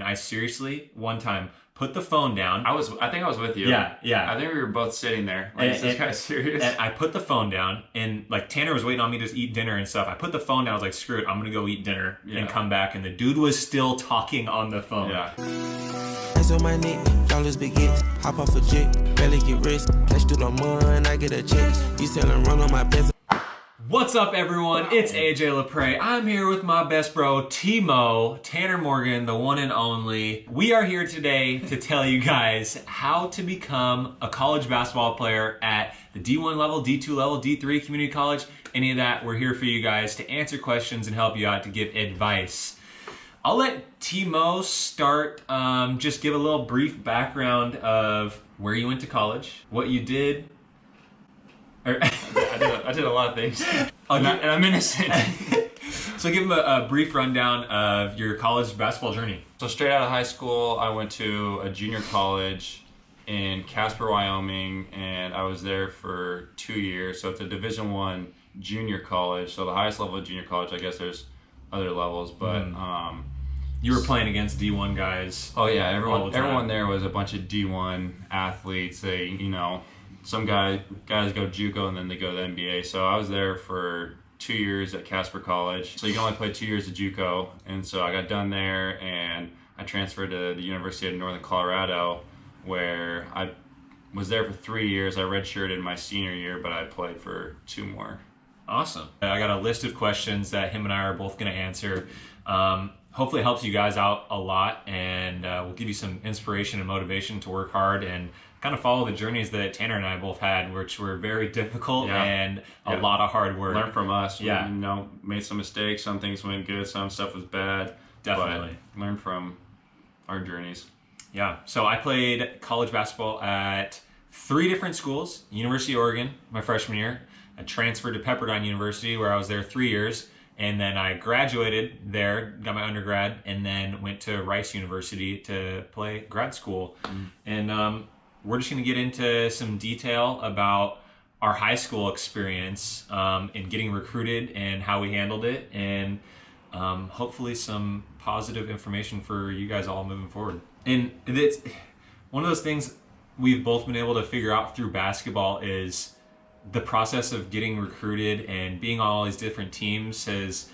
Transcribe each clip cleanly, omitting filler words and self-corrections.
I seriously, one time, put the phone down. I think I was with you. Yeah. I think we were both sitting there. Like, is this guy serious? And I put the phone down, and like Tanner was waiting on me to just eat dinner and stuff. I put the phone down. I was like, screw it, I'm gonna go eat dinner and come back. And the dude was still talking on the phone. Yeah. That's on my neck, dollars begins. Hop off a jet, barely get rest. Catch through the mud, I get a check. You selling run on my best. What's up, everyone? It's AJ Lapray. I'm here with my best bro, Timo, Tanner Morgan, the one and only. We are here today to tell you guys how to become a college basketball player at the D1 level, D2 level, D3, community college, any of that. We're here for you guys to answer questions and help you out, to give advice. I'll let Timo start, just give a little brief background of where you went to college, what you did. I did a lot of things, and I'm innocent. So give him a brief rundown of your college basketball journey. So straight out of high school, I went to a junior college in Casper, Wyoming, and I was there for 2 years. So it's a Division I junior college. So the highest level of junior college. I guess there's other levels, but you were playing against D1 guys. Oh yeah, everyone there was a bunch of D1 athletes. They, some guys go to JUCO and then they go to the NBA. So I was there for 2 years at Casper College. So you can only play 2 years at JUCO. And so I got done there and I transferred to the University of Northern Colorado, where I was there for 3 years. I redshirted my senior year, but I played for 2 more. Awesome. I got a list of questions that him and I are both going to answer. Hopefully it helps you guys out a lot, and will give you some inspiration and motivation to work hard and kind of follow the journeys that Tanner and I both had, which were very difficult and a lot of hard work. Learn from us. Yeah. We, made some mistakes. Some things went good. Some stuff was bad. Definitely. But learn from our journeys. Yeah. So I played college basketball at 3 different schools. University of Oregon, my freshman year. I transferred to Pepperdine University, where I was there 3 years. And then I graduated there, got my undergrad, and then went to Rice University to play grad school. And we're just going to get into some detail about our high school experience in getting recruited and how we handled it, and hopefully some positive information for you guys all moving forward. And it's one of those things we've both been able to figure out through basketball is the process of getting recruited and being on all these different teams has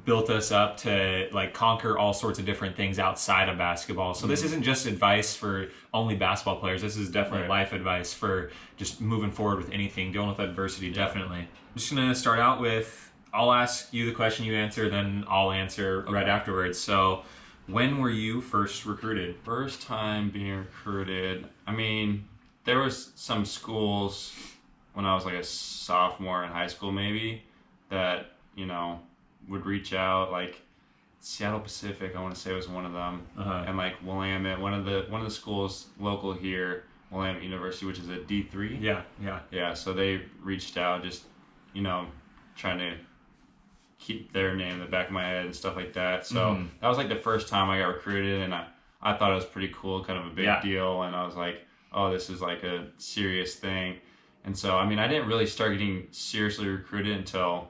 built us up to like conquer all sorts of different things outside of basketball. So this isn't just advice for only basketball players. This is definitely life advice for just moving forward with anything, dealing with adversity, definitely. I'm just gonna start out with, I'll ask you the question, you answer, then I'll answer right afterwards. So when were you first recruited? First time being recruited, there was some schools when I was like a sophomore in high school maybe that, would reach out, like Seattle Pacific, I want to say was one of them, and like Willamette, one of the schools local here, Willamette University, which is a D3. Yeah. So they reached out, just trying to keep their name in the back of my head and stuff like that. So that was like the first time I got recruited, and I thought it was pretty cool, kind of a big deal, and I was like, oh, this is like a serious thing. And so, I didn't really start getting seriously recruited until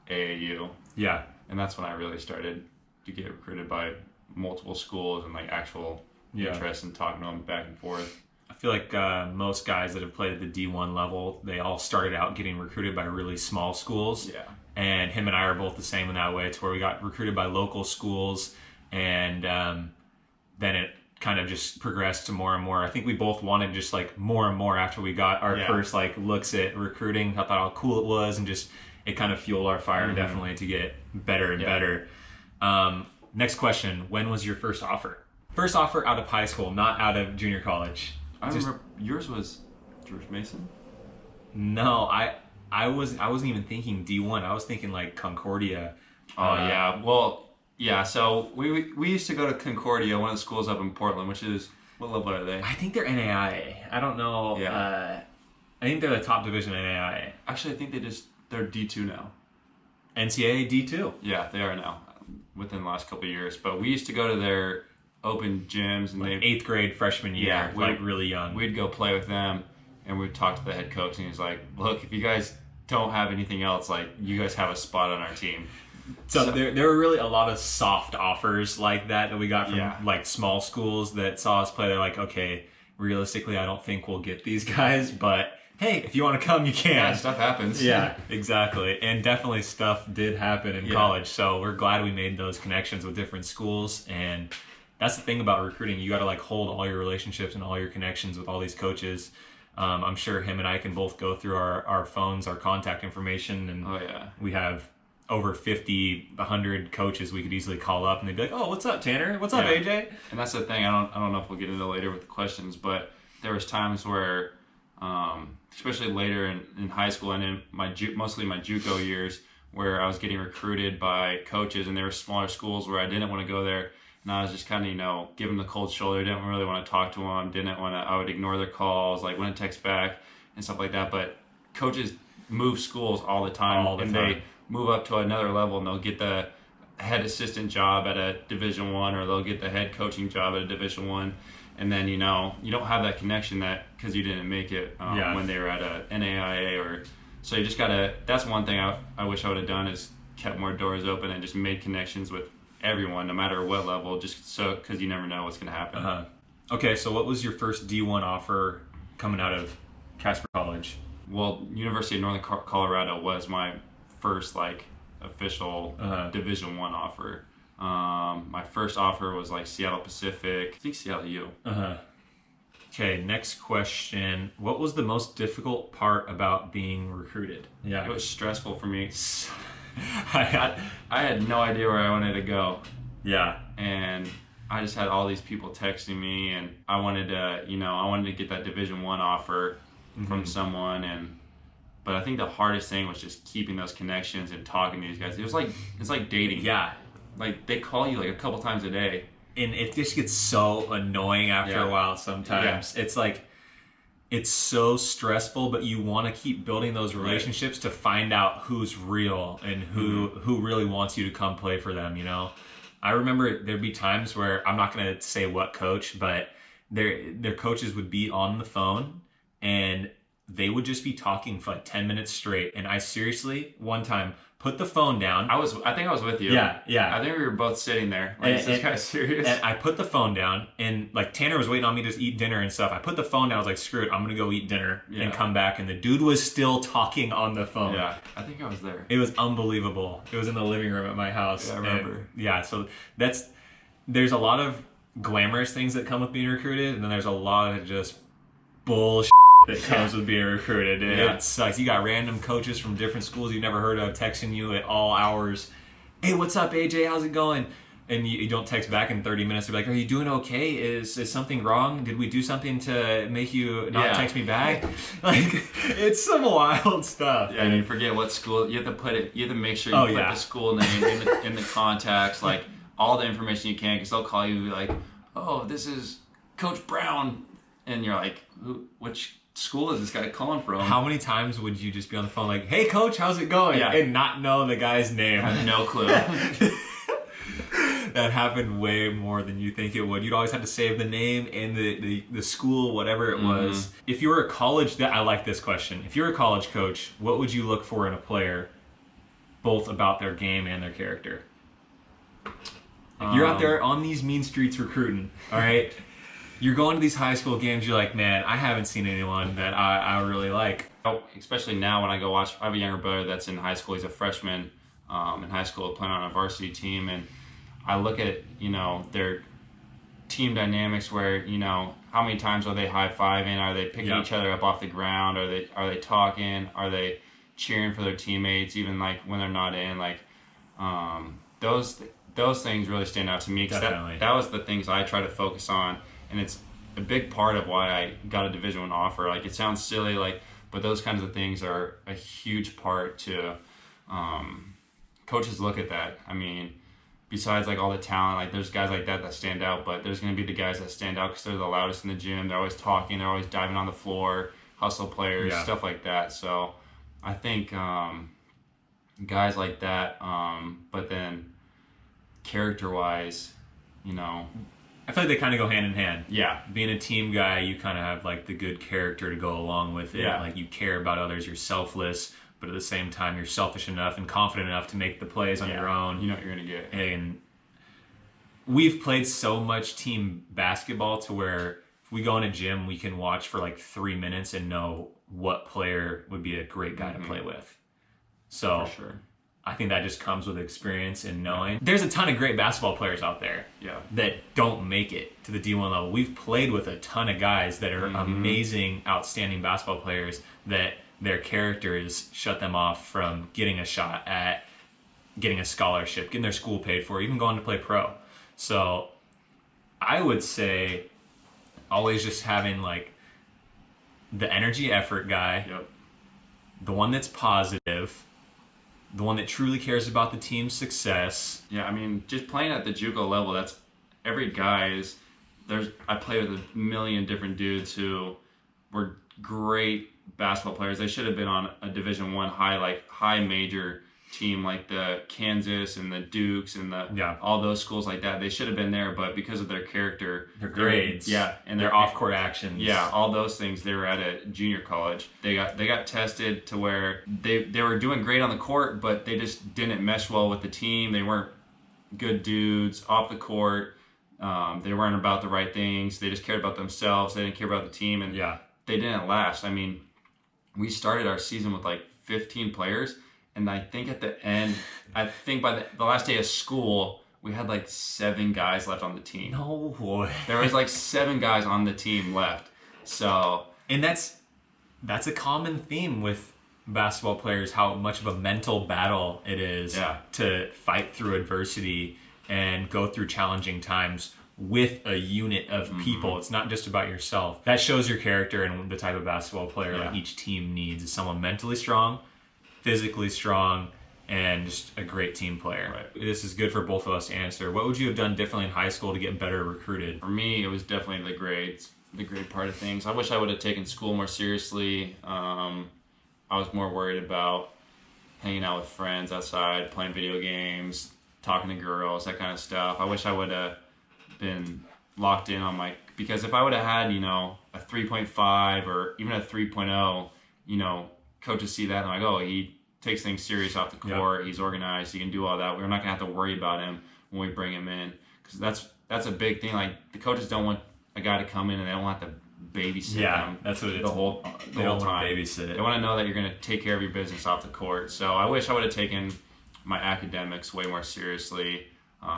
AAU. Yeah. And that's when I really started to get recruited by multiple schools and like actual interest in talking to them back and forth. I feel like most guys that have played at the D1 level, they all started out getting recruited by really small schools. Yeah. And him and I are both the same in that way. It's where we got recruited by local schools, and then it kind of just progressed to more and more. I think we both wanted just like more and more after we got our first like looks at recruiting. I thought how cool it was, and just it kind of fueled our fire definitely to get better and better. Next question, when was your first offer? First offer out of high school, not out of junior college. I remember yours was George Mason? No, I wasn't even thinking D1. I was thinking like Concordia. Oh yeah. Well, yeah, so we used to go to Concordia, one of the schools up in Portland, which is, what level are they? I think they're NAIA. I don't know. Yeah. I think they're the top division NAIA. Actually, I think they're D2 now. NCAA D2? Yeah, they are now, within the last couple of years. But we used to go to their open gyms. And like 8th grade, freshman year, like really young. We'd go play with them, and we'd talk to the head coach, and he's like, look, if you guys don't have anything else, like, you guys have a spot on our team. So there were really a lot of soft offers like that we got from like small schools that saw us play. They're like, okay, realistically, I don't think we'll get these guys, but hey, if you want to come, you can. Yeah, stuff happens. Yeah, exactly. And definitely stuff did happen in college. So we're glad we made those connections with different schools. And that's the thing about recruiting. You got to like hold all your relationships and all your connections with all these coaches. I'm sure him and I can both go through our phones, our contact information, and we have over 50, 100 coaches we could easily call up, and they'd be like, "Oh, what's up, Tanner? What's up, AJ?" And that's the thing. I don't know if we'll get into later with the questions, but there was times where, especially later in high school and in mostly my JUCO years, where I was getting recruited by coaches, and there were smaller schools where I didn't want to go there, and I was just kind of give them the cold shoulder. Didn't really want to talk to them. I would ignore their calls, like wouldn't text back and stuff like that. But coaches move schools all the time, they move up to another level, and they'll get the head assistant job at a Division I, or they'll get the head coaching job at a Division I, and then you don't have that connection because you didn't make it when they were at a NAIA so you just gotta. That's one thing I wish I would have done, is kept more doors open and just made connections with everyone, no matter what level, because you never know what's gonna happen. Okay, so what was your first D1 offer coming out of Casper College? Well, University of Northern Colorado was my first official Division I offer. My first offer was Seattle Pacific. I think Seattle U. Okay, next question. What was the most difficult part about being recruited? Yeah, it was stressful for me. I had no idea where I wanted to go. Yeah, and I just had all these people texting me, and I wanted to get that Division I offer from someone, but I think the hardest thing was just keeping those connections and talking to these guys. It's like dating. Yeah. Like they call you a couple times a day. And it just gets so annoying after a while sometimes. Yeah. It's it's so stressful, but you want to keep building those relationships to find out who's real and who really wants you to come play for them, I remember there'd be times where, I'm not going to say what coach, but their coaches would be on the phone and they would just be talking for 10 minutes straight. And I seriously, one time, put the phone down. I think I was with you. Yeah. I think we were both sitting there. Is this guy serious? And I put the phone down, and Tanner was waiting on me to eat dinner and stuff. I put the phone down. I was like, screw it, I'm gonna go eat dinner and come back. And the dude was still talking on the phone. Yeah, I think I was there. It was unbelievable. It was in the living room at my house. Yeah, I remember. So there's a lot of glamorous things that come with being recruited, and then there's a lot of just bullshit that comes with being recruited. It sucks. You got random coaches from different schools you never heard of texting you at all hours. Hey, what's up, AJ? How's it going? And you don't text back in 30 minutes. They're like, are you doing okay? Is something wrong? Did we do something to make you not text me back? It's some wild stuff. Yeah, and you forget what school. You have to make sure you put the school name in the contacts, all the information you can, because they'll call you and be like, oh, this is Coach Brown. And you're like, which school is this guy calling from? How many times would you just be on the phone like, hey, coach, how's it going? And not know the guy's name? I have no clue. That happened way more than you think it would. You'd always have to save the name and the school, whatever it was. If you were a college, I like this question. If you're a college coach, what would you look for in a player, both about their game and their character? If you're out there on these mean streets recruiting, all right? You're going to these high school games, you're like, man, I haven't seen anyone that I really like. Especially now when I go watch, I have a younger brother that's in high school. He's a freshman in high school playing on a varsity team. And I look at, their team dynamics where, how many times are they high-fiving? Are they picking each other up off the ground? Are they talking? Are they cheering for their teammates even when they're not in? Those things really stand out to me, because that was the things I try to focus on. And it's a big part of why I got a Division I offer. It sounds silly, but those kinds of things are a huge part to coaches look at that. I mean, besides all the talent, there's guys like that stand out, but there's going to be the guys that stand out because they're the loudest in the gym. They're always talking. They're always diving on the floor, hustle players, stuff like that. So I think guys like that, but then character-wise, I feel like they kind of go hand in hand. Yeah. Being a team guy, you kind of have the good character to go along with it. Yeah. You care about others, you're selfless. but at the same time, you're selfish enough and confident enough to make the plays on your own. You know what you're going to get. And we've played so much team basketball to where if we go in a gym, we can watch for like 3 minutes and know what player would be a great guy to play with. So For sure. I think that just comes with experience and knowing. There's a ton of great basketball players out there that don't make it to the D1 level. We've played with a ton of guys that are amazing, outstanding basketball players that their characters shut them off from getting a shot at getting a scholarship, getting their school paid for, even going to play pro. So I would say always just having like the energy effort guy, the one that's positive, the one that truly cares about the team's success. Yeah, I mean, just playing at the JUCO level, that's every guy is. I play with a million different dudes who were great basketball players. They should have been on a Division I high major team like the Kansas and the Dukes and all those schools like that. They should have been there, but because of their character, their grades, and their off-court actions, all those things, they were at a junior college. They got tested to where they were doing great on the court, but they just didn't mesh well with the team. They weren't good dudes off the court. They weren't about the right things. They just cared about themselves. They didn't care about the team, and they didn't last. I mean, we started our season with like 15 players. And I think at the end, by the last day of school, we had like 7 guys left on the team. No boy. There was like 7 guys on the team left. So, and that's a common theme with basketball players, how much of a mental battle it is to fight through adversity and go through challenging times with a unit of people. It's not just about yourself. That shows your character and the type of basketball player like each team needs is someone mentally strong, physically strong, and just a great team player. Right. This is good for both of us to answer. What would you have done differently in high school to get better recruited? For me, it was definitely the grades, the grade part of things. I wish I would have taken school more seriously. I was more worried about hanging out with friends outside, playing video games, talking to girls, that kind of stuff. I wish I would have been locked in on because if I would have had, a 3.5 or even a 3.0, coaches see that and like, oh, he takes things serious off the court. He's organized. He can do all that. We're not gonna have to worry about him when we bring him in, because that's a big thing. Like, the coaches don't want a guy to come in and they don't have to babysit him. That's what the whole time. Babysit. They want to know that you're gonna take care of your business off the court. So I wish I would have taken my academics way more seriously,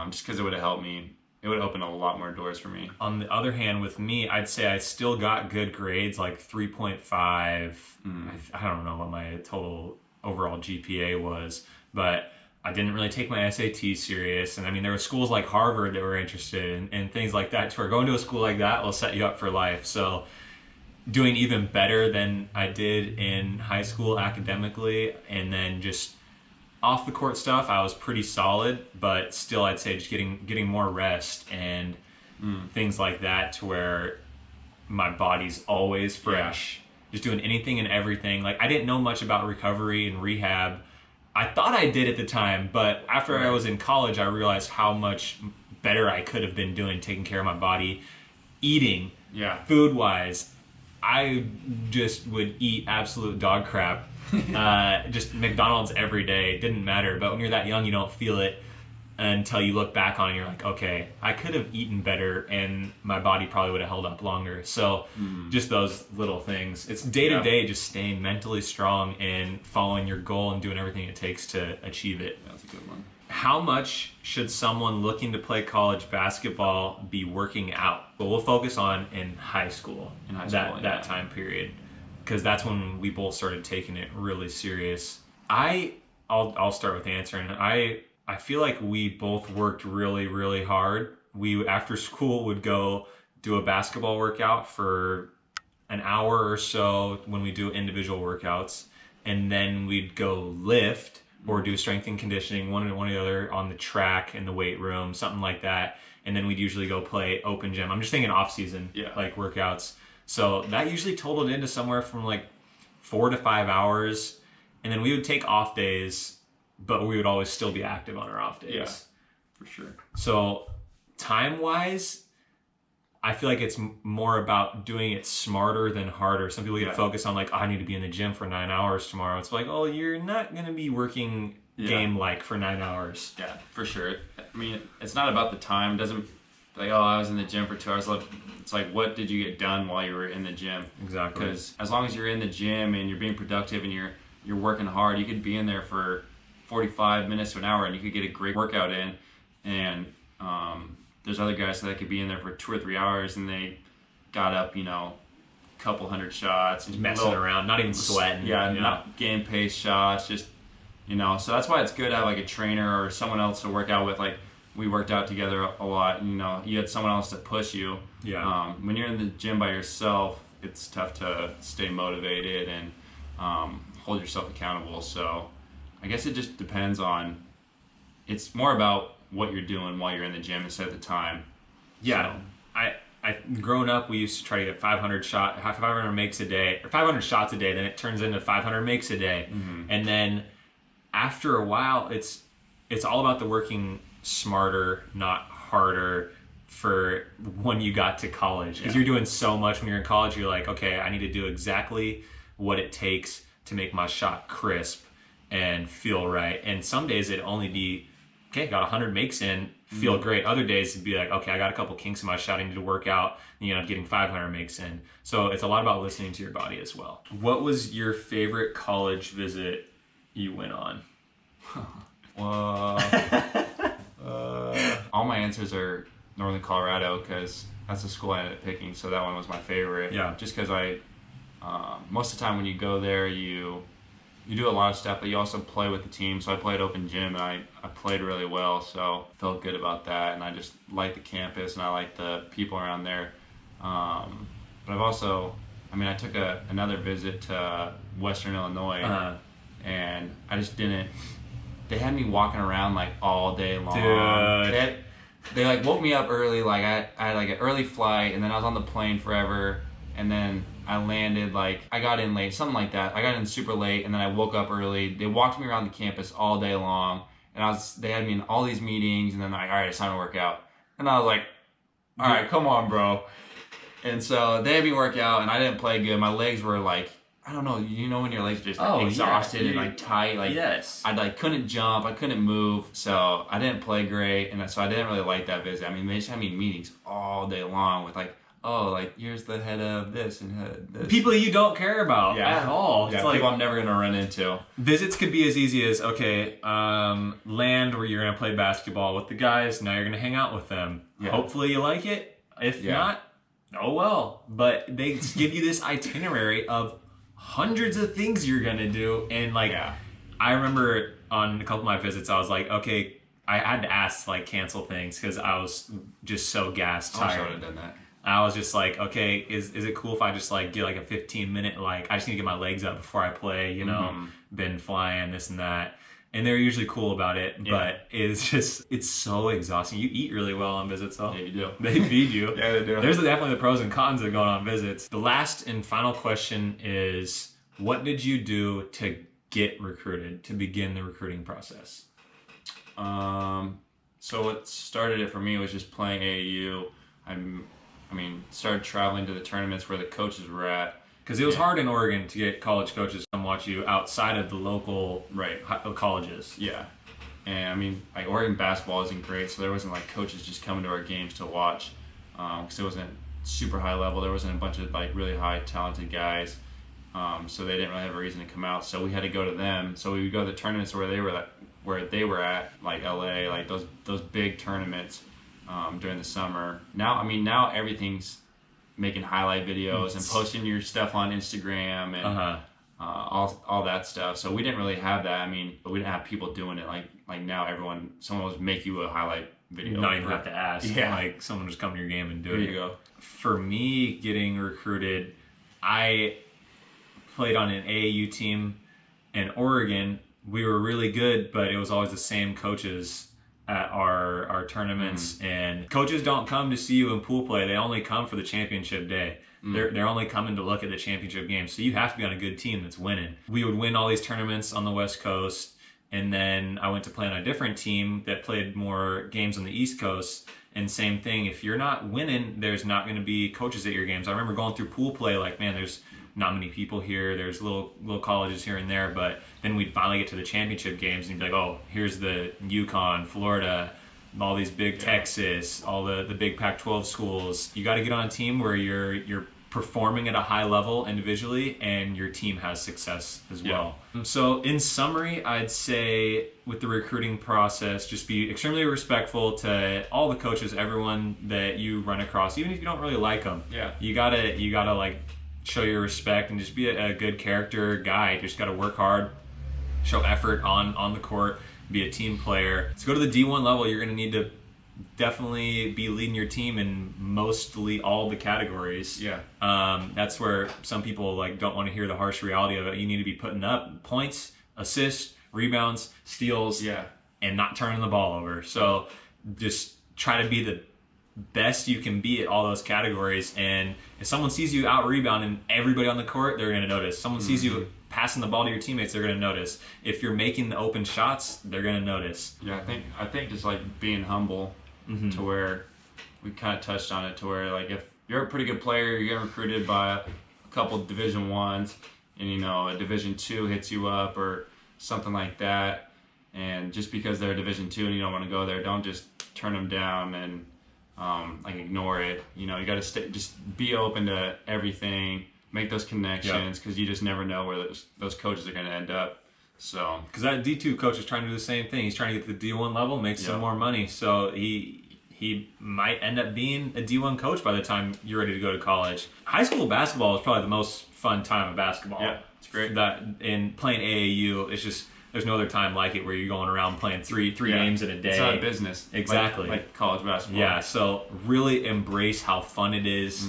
just because it would have helped me. It would open a lot more doors for me. On the other hand, with me, I'd say I still got good grades, like 3.5. I don't know what my total overall GPA was, but I didn't really take my SAT serious. And I mean, there were schools like Harvard that were interested in things like that. So going to a school like that will set you up for life. So doing even better than I did in high school academically, and then just off the court stuff, I was pretty solid, but still I'd say just getting more rest and things like that, to where my body's always fresh. Just doing anything and everything. Like, I didn't know much about recovery and rehab. I thought I did at the time, but after I was in college, I realized how much better I could have been doing taking care of my body, eating, food-wise. I just would eat absolute dog crap. Just McDonald's every day. It didn't matter. But when you're that young, you don't feel it until you look back on it and you're like, okay, I could have eaten better and my body probably would have held up longer. So just those little things. It's day to day, just staying mentally strong and following your goal and doing everything it takes to achieve it. That's a good one. How much should someone looking to play college basketball be working out? Well, we'll focus on in high school, that time period, because that's when we both started taking it really serious. I'll start with answering. I feel like we both worked really, really hard. We, after school, would go do a basketball workout for an hour or so when we do individual workouts, and then we'd go lift or do strength and conditioning, one or the other, on the track in the weight room, something like that. And then we'd usually go play open gym. I'm just thinking off season, like workouts. So that usually totaled into somewhere from like 4 to 5 hours. And then we would take off days, but we would always still be active on our off days. Yeah, for sure. So time-wise, I feel like it's more about doing it smarter than harder. Some people get focused on like, oh, I need to be in the gym for 9 hours tomorrow. It's like, oh, you're not going to be working game-like for 9 hours. Yeah, for sure. I mean, it's not about the time. It doesn't like, oh, I was in the gym for 2 hours. It's like, what did you get done while you were in the gym? Exactly. Because as long as you're in the gym and you're being productive and you're working hard, you could be in there for 45 minutes to an hour and you could get a great workout in. And there's other guys that could be in there for 2 or 3 hours and they got up, a couple hundred shots. Just messing around, not even sweating. Yeah, not game pace shots, just, so that's why it's good to have like a trainer or someone else to work out with. Like we worked out together a lot, you had someone else to push you. Yeah. When you're in the gym by yourself, it's tough to stay motivated and hold yourself accountable. So I guess it just depends on, it's more about what you're doing while you're in the gym instead of the time. Yeah. So. I growing up, we used to try to get 500 makes a day, or 500 shots a day. Then it turns into 500 makes a day, and then after a while, it's all about the working smarter, not harder. For when you got to college, because you're doing so much when you're in college, you're like, okay, I need to do exactly what it takes to make my shot crisp and feel right. And some days it'd only be, okay, got 100 makes in, feel great. Other days it'd be like, okay, I got a couple kinks in my shot, I need to work out, getting 500 makes in. So it's a lot about listening to your body as well. What was your favorite college visit you went on? All my answers are Northern Colorado because that's the school I ended up picking. So that one was my favorite. Yeah. Just because most of the time when you go there, you do a lot of stuff, but you also play with the team. So I played open gym, and I played really well, so felt good about that. And I just like the campus, and I like the people around there. But I've also, I took another visit to Western Illinois, and I just didn't. They had me walking around like all day long. Dude. They like woke me up early. Like I had like an early flight, and then I was on the plane forever, and then I landed, like, I got in late, something like that. I got in super late, and then I woke up early. They walked me around the campus all day long, and they had me in all these meetings, and then like, all right, it's time to work out. And I was like, all right, come on, bro. And so they had me work out, and I didn't play good. My legs were like, I don't know, when your legs are just like exhausted and like tight, like I like couldn't jump, I couldn't move, so I didn't play great, and so I didn't really like that visit. They just had me in meetings all day long with like, oh, like, here's the head of this and head of this. People you don't care about at all. Yeah, it's like, people I'm never going to run into. Visits could be as easy as, okay, land where you're going to play basketball with the guys. Now you're going to hang out with them. Yeah. Hopefully you like it. If not, oh well. But they give you this itinerary of hundreds of things you're going to do. And, like, I remember on a couple of my visits, I was like, okay, I had to ask, like, cancel things because I was just so gassed, tired. I would have done that. I was just like, okay, is it cool if I just like get like a 15-minute, like, I just need to get my legs up before I play, been flying, this and that. And they're usually cool about it, but it's so exhausting. You eat really well on visits, though. Yeah, you do. They feed you. Yeah, they do. There's definitely the pros and cons of going on visits. The last and final question is, what did you do to get recruited, to begin the recruiting process? So what started it for me was just playing AAU. Started traveling to the tournaments where the coaches were at. Because it was hard in Oregon to get college coaches to come watch you outside of the local colleges. Yeah. And like Oregon basketball isn't great, so there wasn't like coaches just coming to our games to watch. Because it wasn't super high level. There wasn't a bunch of like really high talented guys. So they didn't really have a reason to come out. So we had to go to them. So we would go to the tournaments where they were at, like LA, like those big tournaments. During the summer. Now everything's making highlight videos and posting your stuff on Instagram and all that stuff. So we didn't really have that. But we didn't have people doing it like now. Someone will make you a highlight video. Not even have to ask. Yeah, like someone just come to your game and do it. There you go. For me, getting recruited, I played on an AAU team in Oregon. We were really good, but it was always the same coaches at our tournaments, and coaches don't come to see you in pool play. They only come for the championship day. They're only coming to look at the championship game. So you have to be on a good team that's winning. We would win all these tournaments on the West Coast, and then I went to play on a different team that played more games on the East Coast, And same thing, if you're not winning, there's not going to be coaches at your games. I remember going through pool play, like, man, there's not many people here. There's little colleges here and there, but then we'd finally get to the championship games and you'd be like, oh, here's the UConn, Florida, all these big Texas, all the big Pac-12 schools. You got to get on a team where you're performing at a high level individually and your team has success as well. So in summary, I'd say with the recruiting process, just be extremely respectful to all the coaches, everyone that you run across, even if you don't really like them. Yeah. You gotta like show your respect and just be a good character guy. You just gotta work hard, show effort on the court, be a team player. To go to the D1 level, you're gonna need to definitely be leading your team in mostly all the categories. Yeah. That's where some people like don't want to hear the harsh reality of it. You need to be putting up points, assists, rebounds, steals, and not turning the ball over. So just try to be the best you can be at all those categories. And if someone sees you out rebounding everybody on the court, they're going to notice. Someone sees you passing the ball to your teammates, they're going to notice. If you're making the open shots, they're going to notice. Yeah, I think just like being humble to where we kind of touched on it, to where like if you're a pretty good player, you get recruited by a couple of Division Ones, and you know a Division Two hits you up or something like that, and just because they're a Division Two and you don't want to go there, don't just turn them down and like ignore it. You know, you got to just be open to everything, make those connections, because you just never know where those coaches are going to end up. So, because that D2 coach is trying to do the same thing. He's trying to get to the D1 level, make some more money. So he might end up being a D1 coach by the time you're ready to go to college. High school basketball is probably the most fun time of basketball. Yeah, it's great. That in playing AAU, it's just there's no other time like it where you're going around playing three games in a day. It's not a business. Exactly. Like college basketball. Yeah. So really embrace how fun it is.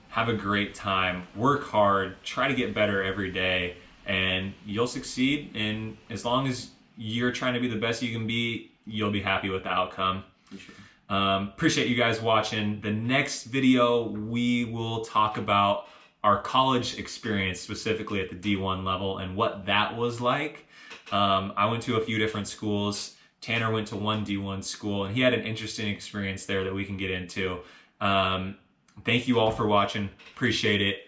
Have a great time. Work hard. Try to get better every day. And you'll succeed, and as long as you're trying to be the best you can be, you'll be happy with the outcome. Sure. Appreciate you guys watching. The next video, we will talk about our college experience, specifically at the D1 level, and what that was like. I went to a few different schools. Tanner went to one D1 school, and he had an interesting experience there that we can get into. Thank you all for watching. Appreciate it.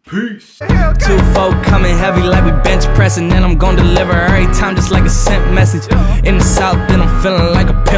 Peace. 2-4 coming heavy like we bench pressing, and I'm gonna deliver every time just like a sent message. In the south, then I'm feeling like a pimp.